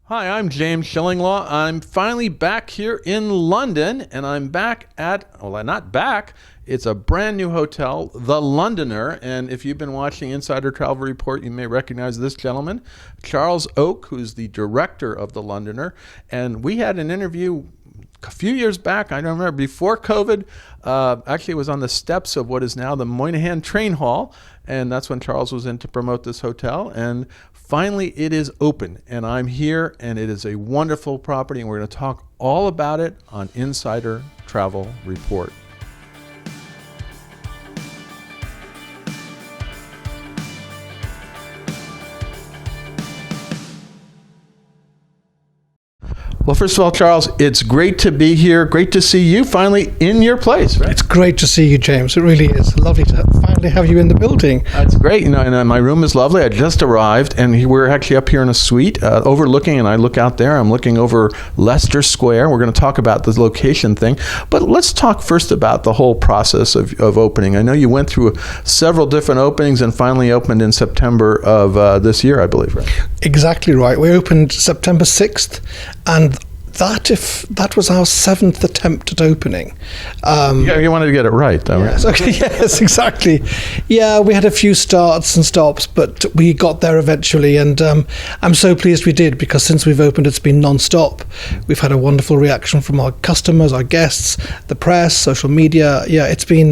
Hi, I'm James Shillinglaw. I'm finally back here in London, and I'm back at, well, not back, it's a brand new hotel, The Londoner. And if you've been watching Insider Travel Report, you may recognize this gentleman, Charles Oak, who's the director of The Londoner. And we had an interview a few years back, I don't remember, before COVID. Actually, it was on the steps of what is now the Moynihan Train Hall, and that's when Charles was in to promote this hotel. And finally, it is open, and I'm here, and it is a wonderful property, and we're going to talk all about it on Insider Travel Report. Well, first of all, Charles, it's great to be here. Great to see you finally in your place, right? It's great to see you, James. It really is lovely to finally have you in the building. That's great. You know, and my room is lovely. I just arrived, and we're actually up here in a suite overlooking, and I look out there. I'm looking over Leicester Square. We're going to talk about the location thing, but let's talk first about the whole process of opening. I know you went through several different openings and finally opened in September of this year, I believe, right? Exactly right. We opened September 6th, and that was our 7th attempt at opening. You wanted to get it right, though, yes, right? Okay, yes, exactly. Yeah, we had a few starts and stops, but we got there eventually, and I'm so pleased we did, because since we've opened, it's been non-stop. We've had a wonderful reaction from our customers, our guests, the press, social media. Yeah, it's been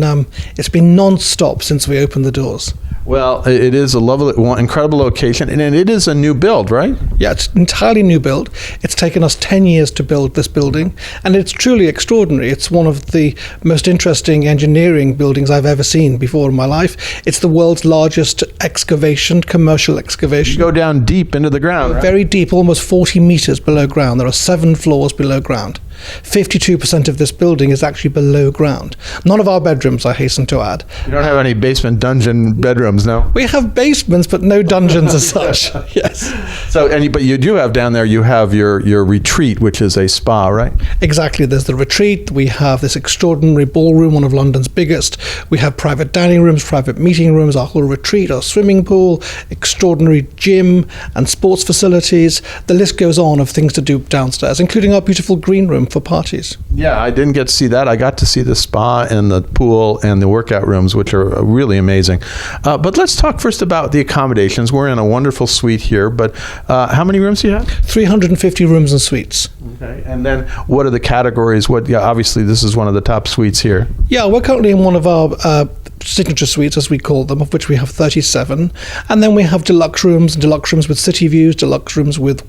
non-stop since we opened the doors. Well, it is a lovely, incredible location, and it is a new build, right? Yeah, it's an entirely new build. It's taken us 10 years to build this building, and it's truly extraordinary. It's one of the most interesting engineering buildings I've ever seen before in my life. It's the world's largest commercial excavation. You go down deep into the ground, right? Very deep, almost 40 meters below ground. There are 7 floors below ground. 52% of this building is actually below ground. None of our bedrooms, I hasten to add. You don't have any basement dungeon bedrooms, no? We have basements, but no dungeons as such. Yes. So, but you do have down there, you have your retreat, which is a spa, right? Exactly. There's the retreat. We have this extraordinary ballroom, one of London's biggest. We have private dining rooms, private meeting rooms, our whole retreat, our swimming pool, extraordinary gym and sports facilities. The list goes on of things to do downstairs, including our beautiful green room for parties. Yeah, I didn't get to see that. I got to see the spa and the pool and the workout rooms, which are really amazing. But let's talk first about the accommodations. We're in a wonderful suite here, but how many rooms do you have? 350 rooms and suites. Okay, and then what are the categories? Obviously, this is one of the top suites here. Yeah, we're currently in one of our signature suites, as we call them, of which we have 37. And then we have deluxe rooms with city views, deluxe rooms with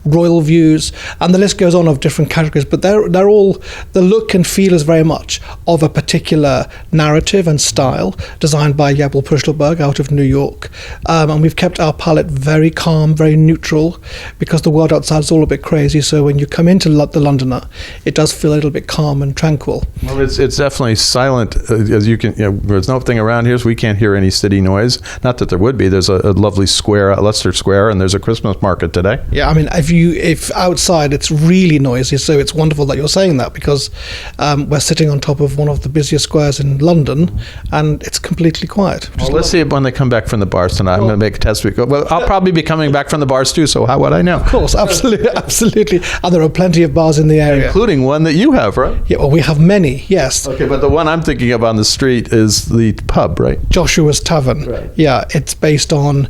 royal views, and the list goes on of different categories. But they're all, the look and feel is very much of a particular narrative and style designed by Jebel Pushtelberg out of New York. And we've kept our palette very calm, very neutral, because the world outside is all a bit crazy. So when you come into the Londoner, it does feel a little bit calm and tranquil. Well, it's definitely silent, as you can, there's nothing around here, so we can't hear any city noise. Not that there would be. There's a lovely square, Leicester Square, and there's a Christmas market today. Yeah, I mean, if outside it's really noisy, so it's wonderful that you're saying that, because we're sitting on top of one of the busiest squares in London, and it's completely quiet. Well, let's see when they come back from the bars tonight. I'm going to make a test. Well, I'll probably be coming back from the bars too, so how would I know? Of course, absolutely. And there are plenty of bars in the area. Including one that you have, right? Yeah, well, we have many, yes. Okay, but the one I'm thinking of on the street is the pub, right? Joshua's Tavern. Right. Yeah, it's based on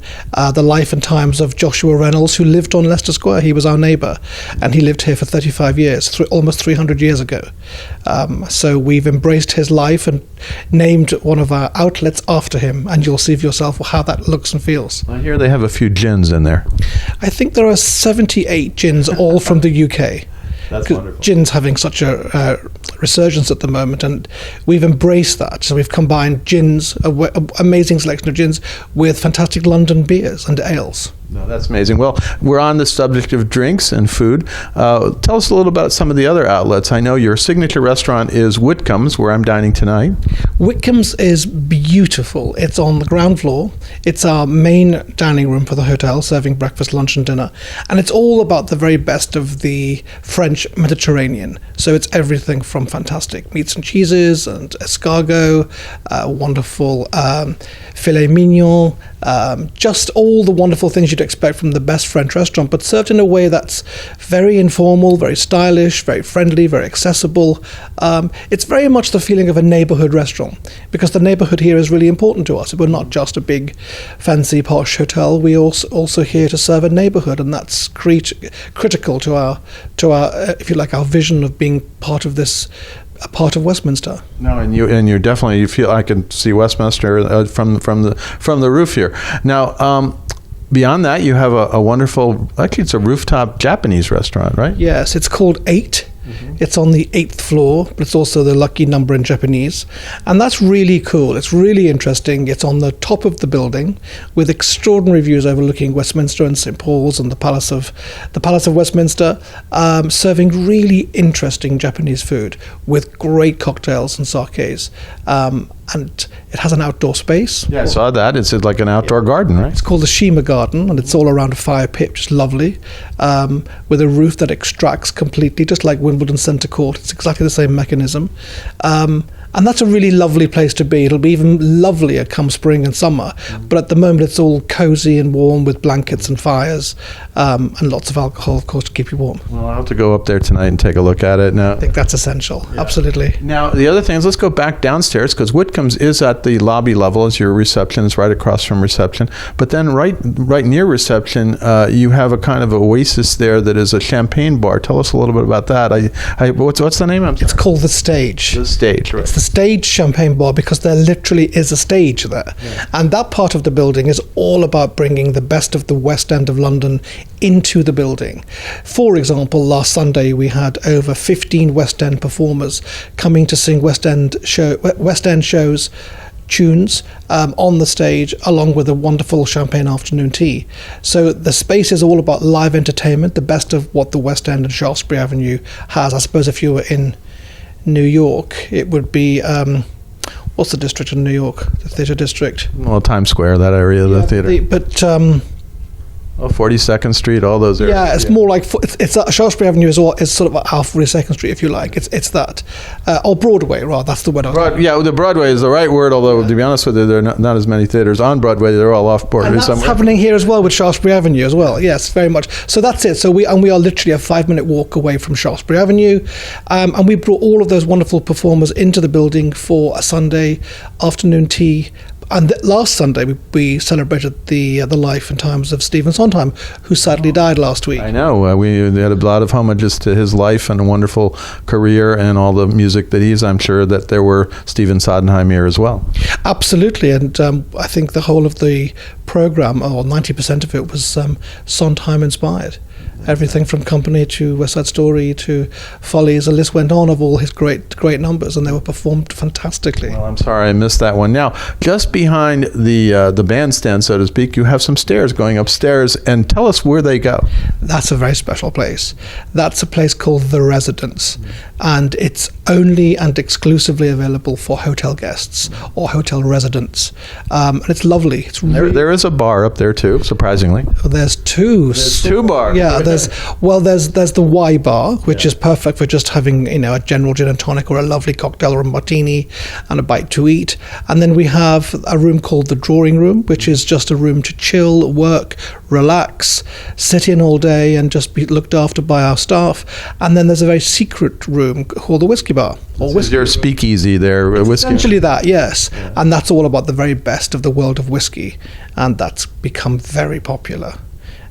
the life and times of Joshua Reynolds, who lived on Leicester Square. He was our neighbour, and he lived here for 35 years, almost 300 years ago. So we've embraced his life and named one of our outlets after him, and you'll see for yourself how that looks and feels. I hear they have a few gins in there. I think there are 78 gins, all from the UK. That's wonderful. Gin's having such a resurgence at the moment, and we've embraced that. So we've combined gins, amazing selection of gins, with fantastic London beers and ales. No, that's amazing. Well, we're on the subject of drinks and food. Tell us a little about some of the other outlets. I know your signature restaurant is Whitcomb's, where I'm dining tonight. Whitcomb's is beautiful. It's on the ground floor. It's our main dining room for the hotel, serving breakfast, lunch and dinner. And it's all about the very best of the French Mediterranean. So it's everything from fantastic meats and cheeses and escargot, wonderful filet mignon, just all the wonderful things you'd expect from the best French restaurant, but served in a way that's very informal, very stylish, very friendly, very accessible. It's very much the feeling of a neighborhood restaurant, because the neighborhood here is really important to us. We're not just a big, fancy, posh hotel. We also here to serve a neighborhood, and that's critical to our if you like, our vision of being part of this, a part of Westminster. No, and you definitely, you feel, I can see Westminster from the roof here. Now, beyond that, you have a wonderful, actually it's a rooftop Japanese restaurant, right? Yes, it's called 8. It's on the 8th floor, but it's also the lucky number in Japanese. And that's really cool. It's really interesting. It's on the top of the building with extraordinary views overlooking Westminster and St. Paul's and the Palace of Westminster, serving really interesting Japanese food with great cocktails and sakes. And it has an outdoor space. Yeah, I saw that. It's like an outdoor garden, right? It's called the Shima Garden, and it's all around a fire pit, just lovely, with a roof that extracts completely, just like Wimbledon Centre Court. It's exactly the same mechanism. And that's a really lovely place to be. It'll be even lovelier come spring and summer. But at the moment, it's all cosy and warm with blankets and fires, and lots of alcohol, of course, to keep you warm. Well, I'll have to go up there tonight and take a look at it. Now, I think that's essential. Yeah. Absolutely. Now, the other thing is, let's go back downstairs, because Whitcomb's is at the lobby level as your reception. It's right across from reception. But then right near reception, you have a kind of oasis there that is a champagne bar. Tell us a little bit about that. What's the name of it? It's called The Stage. The Stage, right. It's the Stage champagne bar because there literally is a stage there. Yeah. And that part of the building is all about bringing the best of the West End of London into the building. For example, last Sunday we had over 15 West End performers coming to sing West End shows, tunes on the stage, along with a wonderful champagne afternoon tea. So the space is all about live entertainment, the best of what the West End and Shaftesbury Avenue has. I suppose if you were in New York, it would be what's the district in New York? The theatre district. Well, Times Square, that area of the theatre. 42nd Street, all those areas. Yeah, it's more like it's Shaftesbury Avenue is sort of our 42nd Street, if you like. It's that, or Broadway, rather. That's the word. The Broadway is the right word. Although to be honest with you, there are not as many theaters on Broadway. They're all off Broadway. And that's happening here as well with Shaftesbury Avenue as well. Yes, very much. So that's it. So we are literally a 5-minute walk away from Shaftesbury Avenue, and we brought all of those wonderful performers into the building for a Sunday afternoon tea. And last Sunday, we celebrated the life and times of Stephen Sondheim, who sadly died last week. I know. We had a lot of homages to his life and a wonderful career and all the music that I'm sure that there were Stephen Sondheim here as well. Absolutely. And I think the whole of the programme, or 90% of it, was Sondheim inspired. Everything from Company to West Side Story to Follies, the list went on of all his great numbers, and they were performed fantastically. Well, I'm sorry I missed that one. Now, just behind the bandstand, so to speak, you have some stairs going upstairs, and tell us where they go. That's a very special place. That's a place called The Residence, and it's only and exclusively available for hotel guests or hotel residents, and it's lovely. It's really there is a bar up there too, surprisingly. There's two. There's two bars. Yeah. There's the Y bar, which is perfect for just having a general gin and tonic or a lovely cocktail or a martini and a bite to eat. And then we have a room called the drawing room, which is just a room to chill, work, relax, sit in all day and just be looked after by our staff. And then there's a very secret room called the whiskey bar. Is your speakeasy there? Whiskey? Essentially that, yes. Yeah. And that's all about the very best of the world of whiskey. And that's become very popular.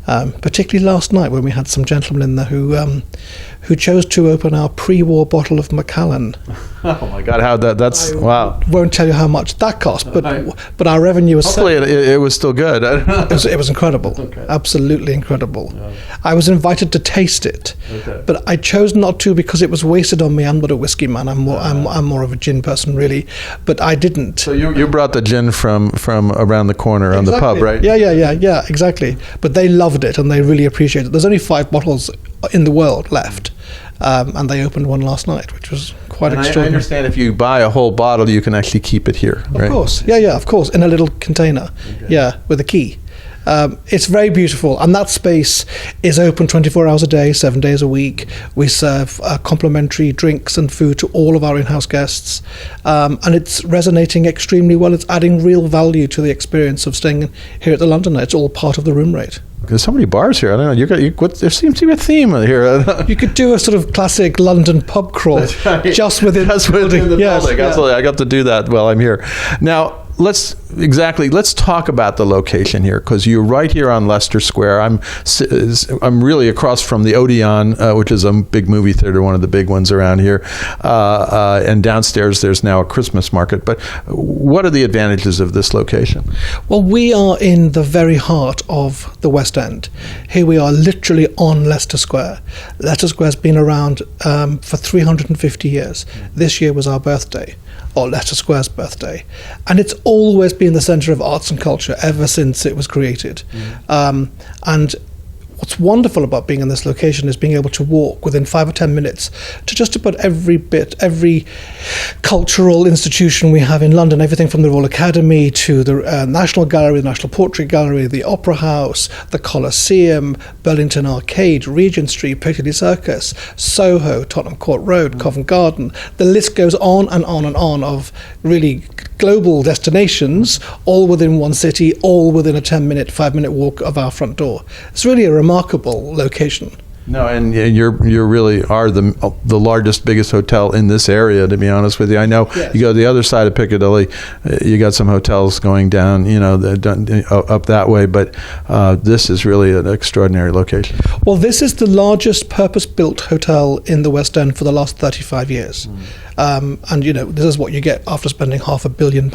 Particularly last night when we had some gentlemen in there who chose to open our pre-war bottle of Macallan. Oh my God! That's wow! Won't tell you how much that cost, but our revenue was. Hopefully, it was still good. It was incredible, absolutely incredible. Yeah. I was invited to taste it, but I chose not to because it was wasted on me. I'm not a whiskey man. I'm more of a gin person, really. But I didn't. So you brought the gin from around the corner on the pub, right? Yeah, exactly. But they loved it and they really appreciated it. There's only 5 bottles in the world left. And they opened one last night, which was quite extraordinary. I understand if you buy a whole bottle, you can actually keep it here, right? Of course. Yeah, of course, in a little container. Okay. Yeah, with a key. It's very beautiful, and that space is open 24 hours a day, 7 days a week. We serve complimentary drinks and food to all of our in-house guests, and it's resonating extremely well. It's adding real value to the experience of staying here at the Londoner. It's all part of the room rate. There's so many bars here. I don't know. There seems to be a theme here. You could do a sort of classic London pub crawl just within the building. Yes, building. Yeah. Absolutely. I got to do that while I'm here. Now, let's talk about the location here, because you're right here on Leicester Square. I'm really across from the Odeon, which is a big movie theater, one of the big ones around here, and downstairs there's now a Christmas market. But what are the advantages of this location? Well, we are in the very heart of the West End. Here we are literally on Leicester Square. Leicester Square's been around for 350 years. This year was our birthday, or Leicester Square's birthday, and it's always been the centre of arts and culture ever since it was created. And what's wonderful about being in this location is being able to walk within 5 or 10 minutes to just about every cultural institution we have in London, everything from the Royal Academy to the National Gallery, the National Portrait Gallery, the Opera House, the Colosseum, Burlington Arcade, Regent Street, Piccadilly Circus, Soho, Tottenham Court Road, Covent Garden. The list goes on and on and on of really global destinations, all within one city, all within a 10-minute, 5-minute walk of our front door. It's really a remarkable location. No, and you really are the largest, biggest hotel in this area, to be honest with you. I know You go to the other side of Piccadilly, you got some hotels going down, up that way, but this is really an extraordinary location. Well, this is the largest purpose-built hotel in the West End for the last 35 years. And this is what you get after spending £500 million.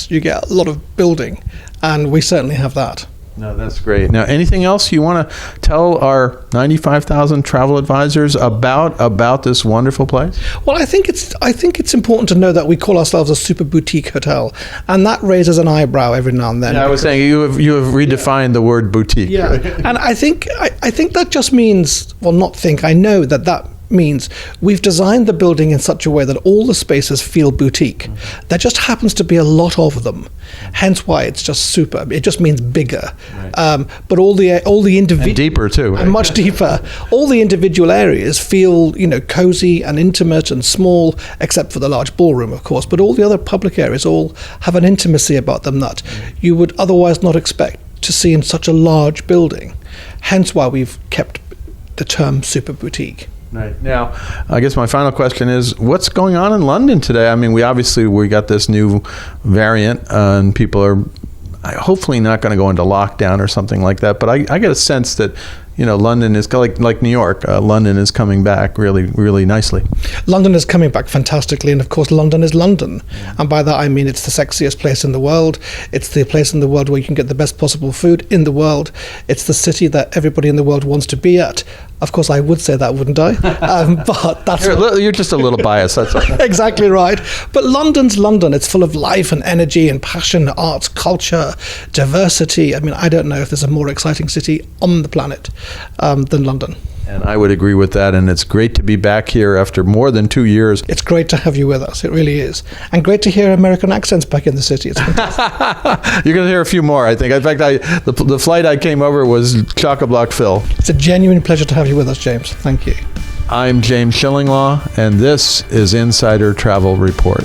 You get a lot of building, and we certainly have that. No, that's great. Now, anything else you want to tell our 95,000 travel advisors about this wonderful place? Well, I think it's important to know that we call ourselves a super boutique hotel, and that raises an eyebrow every now and then. Yeah, I was saying you have redefined the word boutique. Yeah, and I think that just means, well, not think. I know that means we've designed the building in such a way that all the spaces feel boutique. There just happens to be a lot of them, hence why it's just super. It just means bigger, right. But all the individual and deeper too, right? And much deeper. All the individual areas feel cozy and intimate and small, except for the large ballroom, of course. But all the other public areas all have an intimacy about them that you would otherwise not expect to see in such a large building. Hence why we've kept the term super boutique. Right. Now, I guess my final question is, what's going on in London today? I mean, we got this new variant, and people are hopefully not going to go into lockdown or something like that. But I get a sense that, London is like New York. London is coming back really, really nicely. London is coming back fantastically, and of course, London is London. And by that I mean it's the sexiest place in the world. It's the place in the world where you can get the best possible food in the world. It's the city that everybody in the world wants to be at. Of course, I would say that, wouldn't I? But that's you're just a little biased. That's all. Exactly right. But London's London. It's full of life and energy and passion, arts, culture, diversity. I mean, I don't know if there's a more exciting city on the planet than London. And I would agree with that. And it's great to be back here after more than 2 years. It's great to have you with us. It really is. And great to hear American accents back in the city. It's fantastic. You're going to hear a few more, I think. In fact, the flight I came over was chock-a-block Phil. It's a genuine pleasure to have you with us, James. Thank you. I'm James Shillinglaw, and this is Insider Travel Report.